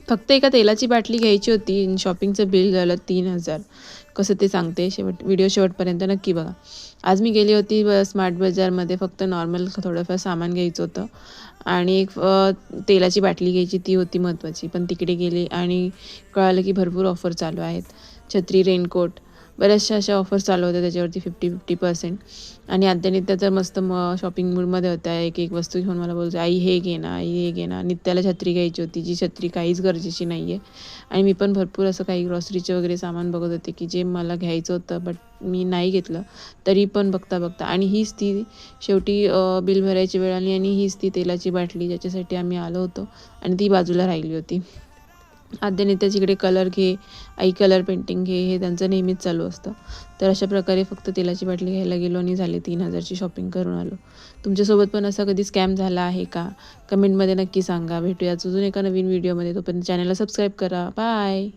फक्त एका तेलाची बाटली घ्यायची होती आणि शॉपिंगचं बिल झालं 3,000. कसं ते सांगते, व्हिडिओ शेवटपर्यंत नक्की बघा. आज मी गेली होती स्मार्ट बाजारमध्ये, फक्त नॉर्मल थोडंफार सामान घ्यायचं होतं आणि एक तेलाची बाटली घ्यायची, ती होती महत्त्वाची. पण तिकडे गेले आणि कळालं की भरपूर ऑफर चालू आहेत. छत्री, रेनकोट, बऱ्याचशा अशा ऑफर्स चालू होत्या त्याच्यावरती 50% आणि आद्यनित्या तर मस्त शॉपिंग मूडमध्ये होत्या. एक एक वस्तू घेऊन मला बोलते, आई हे घे ना, आई हे घे ना. नित्याला छत्री घ्यायची होती, जी छत्री काहीच गरजेची नाही आहे. आणि मी पण भरपूर असं काही ग्रॉसरीचं वगैरे सामान बघत होते की जे मला घ्यायचं होतं, बट मी नाही घेतलं. तरी पण बघता बघता आणि हीच ती शेवटी बिल भरायची वेळ आली आणि हीच ती तेलाची बाटली ज्याच्यासाठी आम्ही आलो होतो आणि ती बाजूला राहिली होती. आद्यनित्याच्याकडे कलर घे, आई कलर पेंटिंग घे, हे त्यांचं नेहमीच चालू असतं. तर अशा प्रकारे फक्त तेलाची बाटली घ्यायला गेलो आणि झाले 3,000ची शॉपिंग करून आलो. तुमच्यासोबत पण असा कधी स्कॅम झाला आहे का? कमेंटमध्ये नक्की सांगा. भेटूयाच अजून एका नवीन व्हिडिओमध्ये. तोपर्यंत चॅनलला सबस्क्राईब करा. बाय.